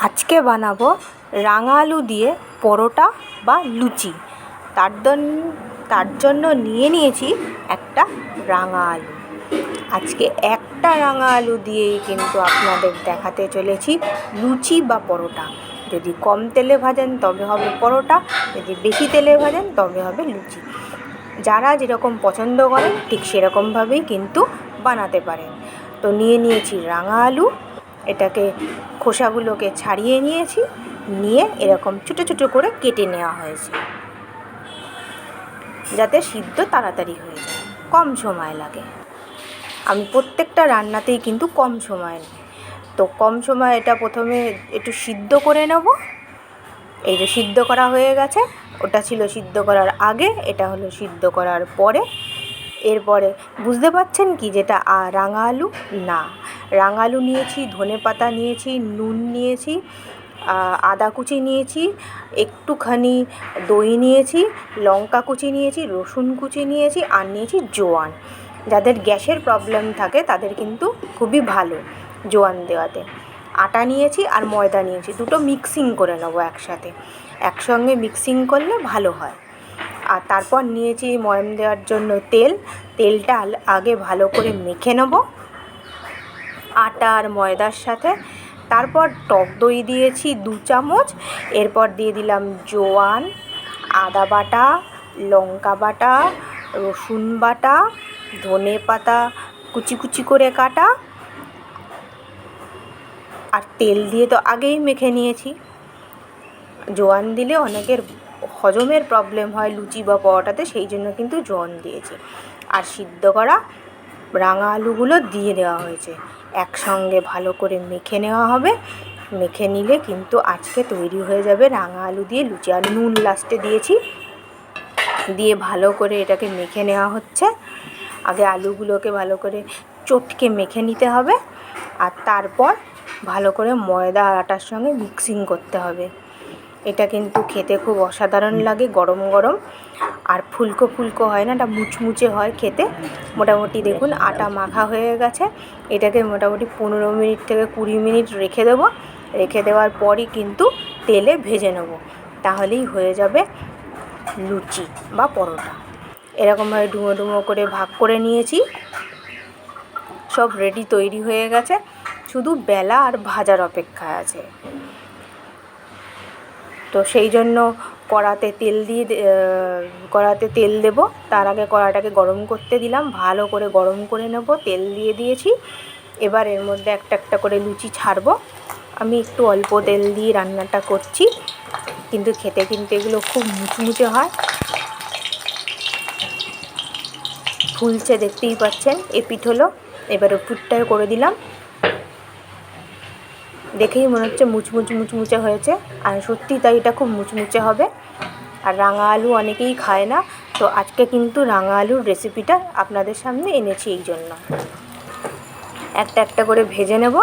আজকে বানাবো রাঙা আলু দিয়ে পরোটা বা লুচি। তার জন্য নিয়ে নিয়েছি একটা রাঙা আলু। আজকে একটা রাঙা আলু দিয়েই কিন্তু আপনাদের দেখাতে চলেছি লুচি বা পরোটা। যদি কম তেলে ভাজেন তবে হবে পরোটা, যদি বেশি তেলে ভাজেন তবে হবে লুচি। যারা যেরকম পছন্দ করেন ঠিক সেরকমভাবেই কিন্তু বানাতে পারেন। তো নিয়ে নিয়েছি রাঙা আলু, এটাকে খোসাগুলোকে ছাড়িয়ে নিয়েছি, নিয়ে এরকম ছোটো ছোটো করে কেটে নেওয়া হয়েছে যাতে সিদ্ধ তাড়াতাড়ি হয়ে যায়, কম সময় লাগে। আমি প্রত্যেকটা রান্নাতেই কিন্তু কম সময় নিই। তো কম সময় এটা প্রথমে একটু সিদ্ধ করে নেব। এই যে সিদ্ধ করা হয়ে গেছে, ওটা ছিল সিদ্ধ করার আগে, এটা হলো সিদ্ধ করার পরে। এরপরে বুঝতে পারছেন কি যেটা রাঙা আলু না। রাঙা আলু নিয়েছি, ধনেপাতা নিয়েছি, নুন নিয়েছি, আদা কুচি নিয়েছি, একটুখানি দই নিয়েছি, লঙ্কা কুচি নিয়েছি, রসুন কুচি নিয়েছি, আর নিয়েছি জোয়ান। যাদের গ্যাসের প্রবলেম থাকে তাদের কিন্তু খুবই ভালো জোয়ান দেওয়াতে। আটা নিয়েছি আর ময়দা নিয়েছি, দুটো মিক্সিং করে নেবো একসঙ্গে মিক্সিং করলে ভালো হয়। আর তারপর নিয়েছি ময়াম দেওয়ার জন্য তেলটা আগে ভালো করে মেখে নেব আটা আর ময়দার সাথে। তারপর টক দই দিয়েছি 2 চামচ। এরপর দিয়ে দিলাম জোয়ান, আদা বাটা, লঙ্কা বাটা, রসুন বাটা, ধনেপাতা কুচি কুচি করে কাটা, আর তেল দিয়ে তো আগেই মেখে নিয়েছি। জোয়ান দিলে অনেকের হজমের প্রবলেম হয় লুচি বা পরোটাতে, সেই জন্য কিন্তু জোয়ান দিয়েছি। আর সিদ্ধ করা রাঙা আলুগুলো দিয়ে দেওয়া হয়েছে, একসঙ্গে ভালো করে মেখে নেওয়া হবে। মেখে নিলে কিন্তু আজকে তৈরি হয়ে যাবে রাঙা আলু দিয়ে লুচি। আর নুন লাস্টে দিয়েছি, দিয়ে ভালো করে এটাকে মেখে নেওয়া হচ্ছে। আগে আলুগুলোকে ভালো করে চটকে মেখে নিতে হবে, আর তারপর ভালো করে ময়দা আর আটার সঙ্গে মিক্সিং করতে হবে। এটা কিন্তু খেতে খুব অসাধারণ লাগে গরম গরম, আর ফুলকো ফুলকো হয় না, এটা মুচমুচে হয় খেতে। মোটামুটি দেখুন আটা মাখা হয়ে গেছে। এটাকে মোটামুটি 15 মিনিট থেকে 20 মিনিট রেখে দেবো। রেখে দেওয়ার পরই কিন্তু তেলে ভেজে নেব, তাহলেই হয়ে যাবে লুচি বা পরোটা। এরকমভাবে ডুমো ডুমো করে ভাগ করে নিয়েছি, সব রেডি তৈরি হয়ে গেছে, শুধু বেলা আর ভাজার অপেক্ষা আছে। তো সেই জন্য কড়াতে তেল দেব। তার আগে কড়াটাকে গরম করতে দিলাম, ভালো করে গরম করে নেব। তেল দিয়ে দিয়েছি। এবার এর মধ্যে একটা একটা করে লুচি ছাড়বো। আমি একটু অল্প তেল দিয়ে রান্নাটা করছি, কিন্তু খেতে কিন্তু এগুলো খুব মুচমুচে হয়, ফুলছে দেখতেই পাচ্ছেন। এপিঠ হলো, এবার ওপিঠটাও করে দিলাম। দেখেই মনে হচ্ছে মুচমুচে হয়েছে, আর সত্যি তাই এটা খুব মুচমুচে হবে। আর রাঙা আলু অনেকেই খায় না, তো আজকে কিন্তু রাঙা আলুর রেসিপিটা আপনাদের সামনে এনেছি এই জন্য। একটা একটা করে ভেজে নেব।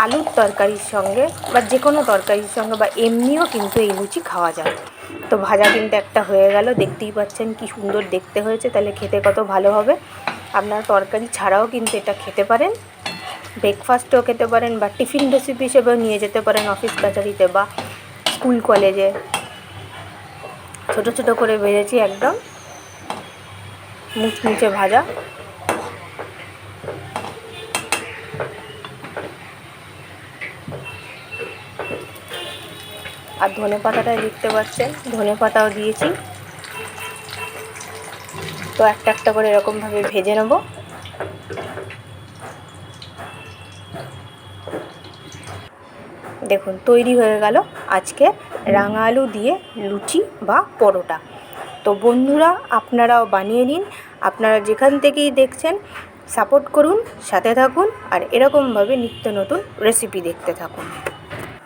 আলুর তরকারির সঙ্গে বা যে কোনো তরকারির সঙ্গে বা এমনিও কিন্তু এই লুচি খাওয়া যায়। তো ভাজা কিন্তু একটা হয়ে গেল, দেখতেই পাচ্ছেন কি সুন্দর দেখতে হয়েছে, তাহলে খেতে কত ভালো হবে। আপনারা তরকারি ছাড়াও কিন্তু এটা খেতে পারেন, ব্রেকফাস্টেও খেতে পারেন, বা টিফিন রেসিপি হিসেবেও নিয়ে যেতে পারেন অফিস কাছারিতে বা স্কুল কলেজে। ছোটো ছোটো করে ভেজেছি, একদম মুচমুচে ভাজা। আর ধনেপাতাটা দেখতে পাচ্ছেন, ধনেপাতাও দিয়েছি। তো একটা একটা করে এরকমভাবে ভেজে নেব। দেখুন তৈরি হয়ে গেল আজকে রাঙা আলু দিয়ে লুচি বা পরোটা। তো বন্ধুরা, আপনারাও বানিয়ে নিন। আপনারা যেখান থেকেই দেখছেন সাপোর্ট করুন, সাথে থাকুন, আর এরকমভাবে নিত্য নতুন রেসিপি দেখতে থাকুন।